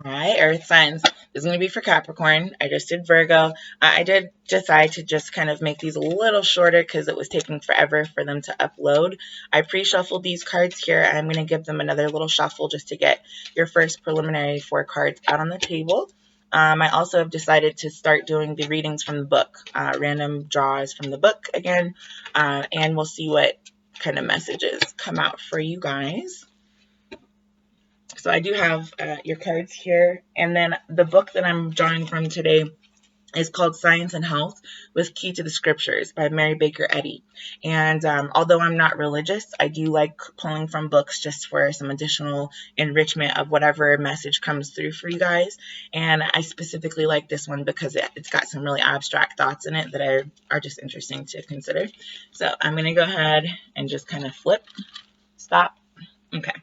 All right, Earth signs. This is going to be for Capricorn. I just did Virgo. I did decide to just kind of make these a little shorter because it was taking forever for them to upload. I pre-shuffled these cards here. I'm going to give them another little shuffle just to get your first preliminary 4 cards out on the table. I also have decided to start doing the readings from the book, random draws from the book again, and we'll see what kind of messages come out for you guys. So I do have your cards here. And then the book that I'm drawing from today is called Science and Health with Key to the Scriptures by Mary Baker Eddy. And although I'm not religious, I do like pulling from books just for some additional enrichment of whatever message comes through for you guys. And I specifically like this one because it's got some really abstract thoughts in it that are just interesting to consider. So I'm going to go ahead and just kind of flip. Stop. Okay.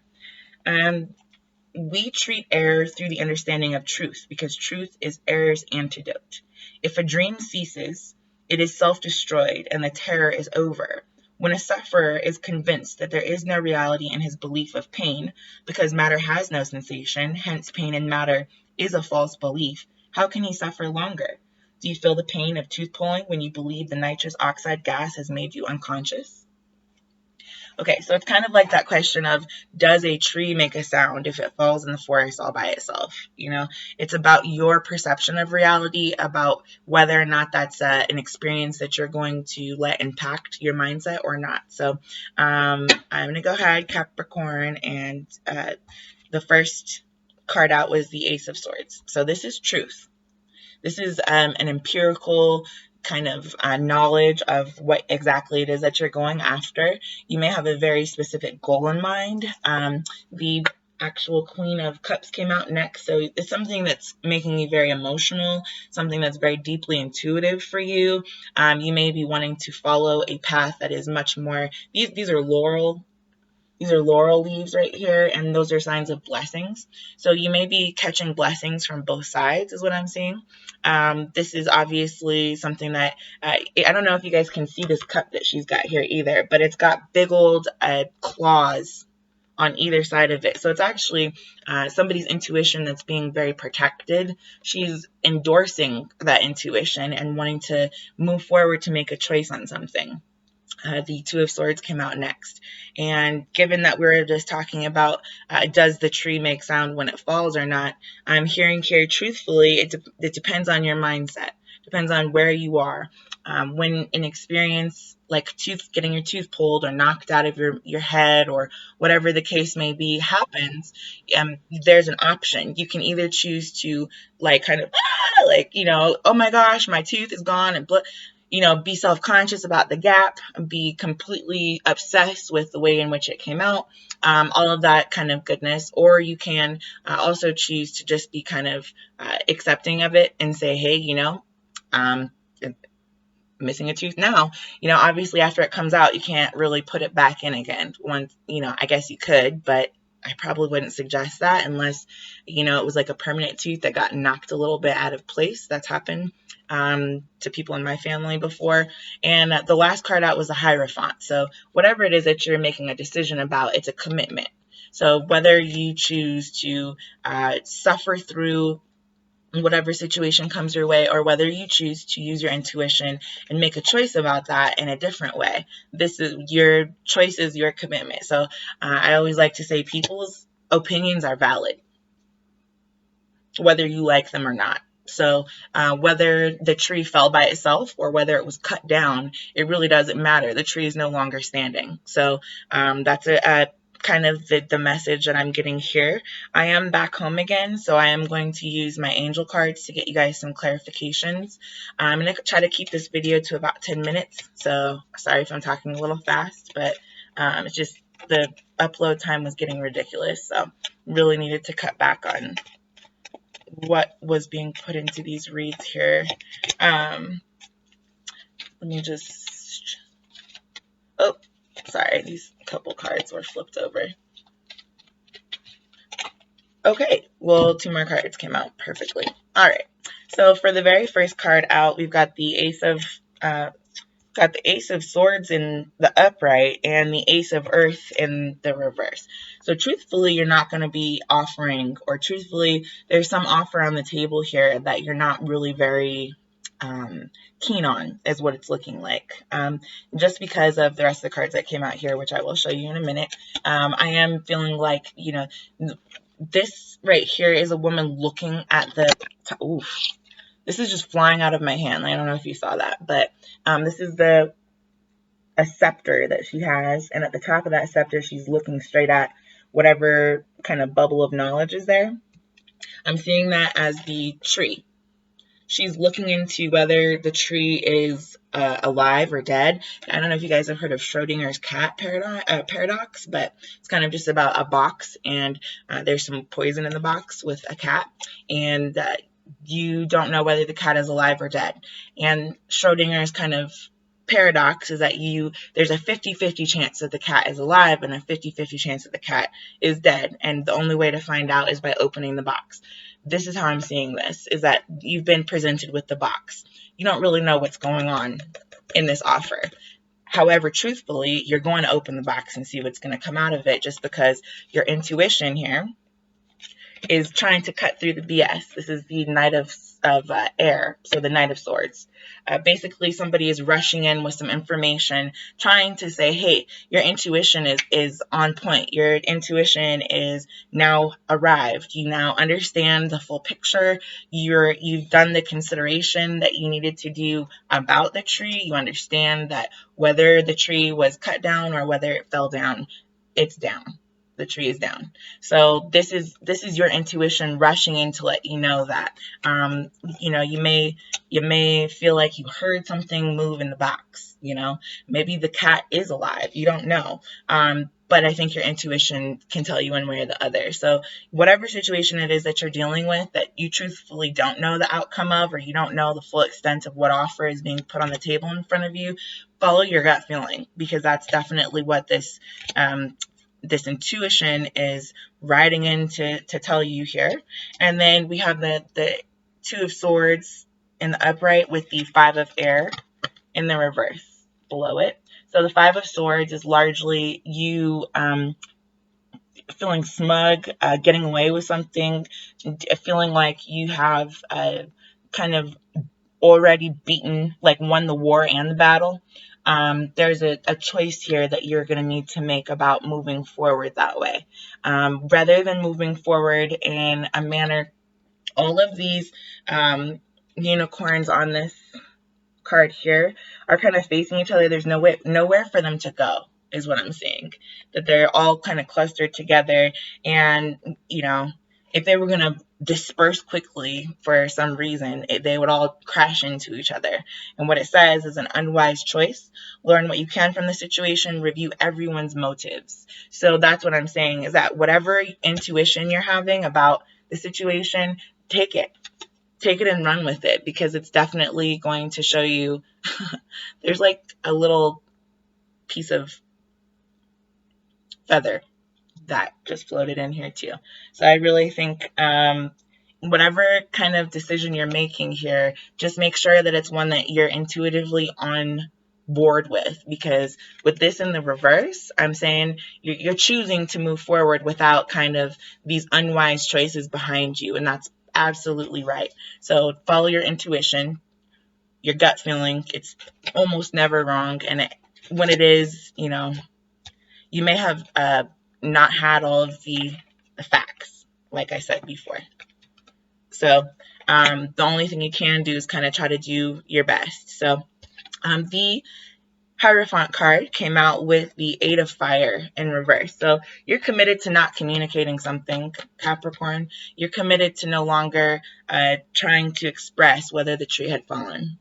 We treat error through the understanding of truth, because truth is error's antidote. If a dream ceases, it is self-destroyed and the terror is over. When a sufferer is convinced that there is no reality in his belief of pain, because matter has no sensation, hence pain in matter is a false belief, how can he suffer longer? Do you feel the pain of tooth pulling when you believe the nitrous oxide gas has made you unconscious? Okay, so it's kind of like that question of, does a tree make a sound if it falls in the forest all by itself? You know, it's about your perception of reality, about whether or not that's an experience that you're going to let impact your mindset or not. So I'm going to go ahead, Capricorn, and the first card out was the Ace of Swords. So this is truth. This is an empirical kind of knowledge of what exactly it is that you're going after. You may have a very specific goal in mind. The actual Queen of Cups came out next, so it's something that's making you very emotional, something that's very deeply intuitive for you. You may be wanting to follow a path that is much more, these are laurel leaves right here, and those are signs of blessings. So you may be catching blessings from both sides is what I'm seeing. This is obviously something that, I don't know if you guys can see this cup that she's got here either, but it's got big old claws on either side of it. So it's actually somebody's intuition that's being very protected. She's endorsing that intuition and wanting to move forward to make a choice on something. The Two of Swords came out next. And given that we were just talking about does the tree make sound when it falls or not, I'm hearing here truthfully, it depends on your mindset. Depends on where you are. When an experience like getting your tooth pulled or knocked out of your head or whatever the case may be happens, there's an option. You can either choose to like kind of oh my gosh, my tooth is gone and be self-conscious about the gap, be completely obsessed with the way in which it came out, all of that kind of goodness. Or you can also choose to just be kind of accepting of it and say, hey, missing a tooth now, obviously after it comes out, you can't really put it back in again. Once, I guess you could, but I probably wouldn't suggest that unless, it was like a permanent tooth that got knocked a little bit out of place. That's happened to people in my family before. And the last card out was a Hierophant. So whatever it is that you're making a decision about, it's a commitment. So whether you choose to suffer through whatever situation comes your way, or whether you choose to use your intuition and make a choice about that in a different way, this is your choice, is your commitment. So I always like to say people's opinions are valid, whether you like them or not. So whether the tree fell by itself or whether it was cut down, it really doesn't matter. The tree is no longer standing. So that's a kind of the message that I'm getting here. I am back home again, so I am going to use my angel cards to get you guys some clarifications. I'm going to try to keep this video to about 10 minutes, so sorry if I'm talking a little fast, but it's just the upload time was getting ridiculous, so really needed to cut back on what was being put into these reads here. Let me just, oh, sorry, these couple cards were flipped over. Okay, well, 2 more cards came out perfectly. All right, so for the very first card out, we've got the Ace of got the Ace of Swords in the upright and the Ace of Earth in the reverse. So truthfully, you're not going to be offering, or truthfully, there's some offer on the table here that you're not really very keen on, is what it's looking like. Just because of the rest of the cards that came out here, which I will show you in a minute, I am feeling like, you know, this right here is a woman looking at the, oof, this is just flying out of my hand. I don't know if you saw that, but this is a scepter that she has, and at the top of that scepter, she's looking straight at whatever kind of bubble of knowledge is there. I'm seeing that as the tree. She's looking into whether the tree is alive or dead. I don't know if you guys have heard of Schrodinger's cat paradox, but it's kind of just about a box, and there's some poison in the box with a cat, and you don't know whether the cat is alive or dead. And Schrodinger's kind of paradox is that there's a 50-50 chance that the cat is alive and a 50-50 chance that the cat is dead, and the only way to find out is by opening the box. This is how I'm seeing this, is that you've been presented with the box. You don't really know what's going on in this offer. However, truthfully, you're going to open the box and see what's going to come out of it, just because your intuition here is trying to cut through the BS. This is the Knight of Air, so the Knight of Swords. Basically, somebody is rushing in with some information, trying to say, hey, your intuition is on point. Your intuition is now arrived. You now understand the full picture. You've done the consideration that you needed to do about the tree. You understand that whether the tree was cut down or whether it fell down, it's down. The tree is down. So this is your intuition rushing in to let you know that. You know, you may feel like you heard something move in the box. You know, maybe the cat is alive. You don't know. But I think your intuition can tell you one way or the other. So whatever situation it is that you're dealing with that you truthfully don't know the outcome of, or you don't know the full extent of what offer is being put on the table in front of you, follow your gut feeling, because that's definitely what this intuition is riding in to tell you here. And then we have the Two of Swords in the upright with the Five of Air in the reverse below it. So the Five of Swords is largely you feeling smug, getting away with something, feeling like you have kind of already beaten, like won the war and the battle. There's a choice here that you're going to need to make about moving forward that way. Rather than moving forward in a manner, all of these unicorns on this card here are kind of facing each other. There's nowhere for them to go, is what I'm seeing. That they're all kind of clustered together, and you know, if they were going to disperse quickly for some reason, they would all crash into each other. And what it says is an unwise choice. Learn what you can from the situation, review everyone's motives. So that's what I'm saying, is that whatever intuition you're having about the situation, take it and run with it, because it's definitely going to show you there's like a little piece of feather that just floated in here too. So I really think whatever kind of decision you're making here, just make sure that it's one that you're intuitively on board with, because with this in the reverse, I'm saying you're choosing to move forward without kind of these unwise choices behind you, and that's absolutely right. So follow your intuition, your gut feeling. It's almost never wrong, and when it is, you know, you may have not had all of the facts, like I said before. So the only thing you can do is kind of try to do your best. So the Hierophant card came out with the Eight of Fire in reverse. So you're committed to not communicating something, Capricorn. You're committed to no longer trying to express whether the tree had fallen.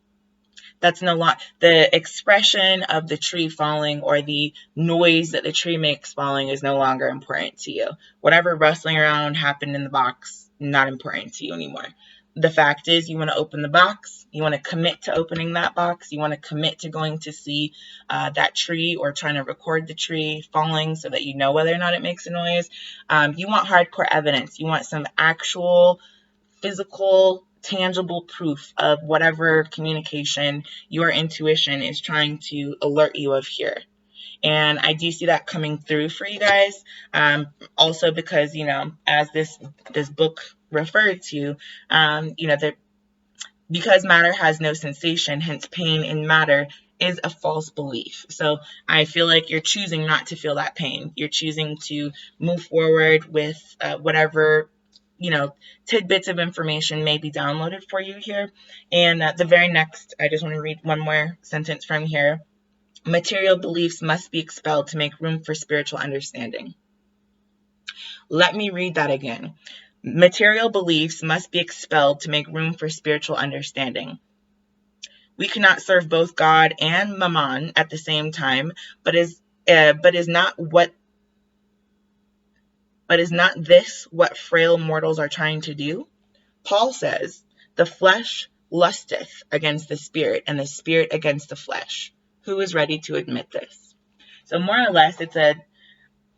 That's no longer the expression of the tree falling, or the noise that the tree makes falling is no longer important to you. Whatever rustling around happened in the box, not important to you anymore. The fact is, you want to open the box. You want to commit to opening that box. You want to commit to going to see that tree, or trying to record the tree falling so that you know whether or not it makes a noise. You want hardcore evidence. You want some actual physical tangible proof of whatever communication your intuition is trying to alert you of here. And I do see that coming through for you guys. Also because, as this book referred to, because matter has no sensation, hence pain in matter is a false belief. So I feel like you're choosing not to feel that pain. You're choosing to move forward with whatever, tidbits of information may be downloaded for you here. And the very next, I just want to read one more sentence from here. Material beliefs must be expelled to make room for spiritual understanding. Let me read that again. Material beliefs must be expelled to make room for spiritual understanding. We cannot serve both God and Mammon at the same time, but is not this what frail mortals are trying to do? Paul says, the flesh lusteth against the spirit, and the spirit against the flesh. Who is ready to admit this? So more or less, it's a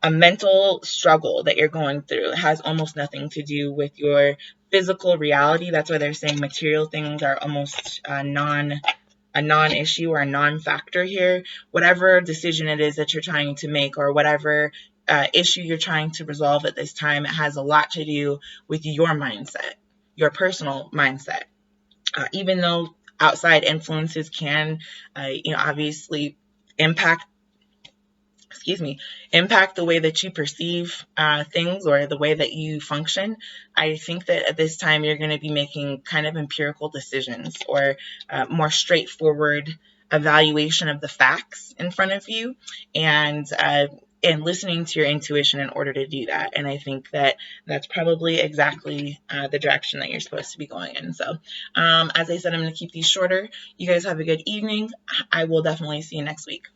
mental struggle that you're going through. It has almost nothing to do with your physical reality. That's why they're saying material things are almost a non-issue or a non-factor here. Whatever decision it is that you're trying to make, or whatever issue you're trying to resolve at this time, it has a lot to do with your mindset, your personal mindset. Even though outside influences can, obviously impact the way that you perceive things or the way that you function, I think that at this time you're going to be making kind of empirical decisions, or more straightforward evaluation of the facts in front of you, and listening to your intuition in order to do that. And I think that that's probably exactly the direction that you're supposed to be going in. So as I said, I'm going to keep these shorter. You guys have a good evening. I will definitely see you next week.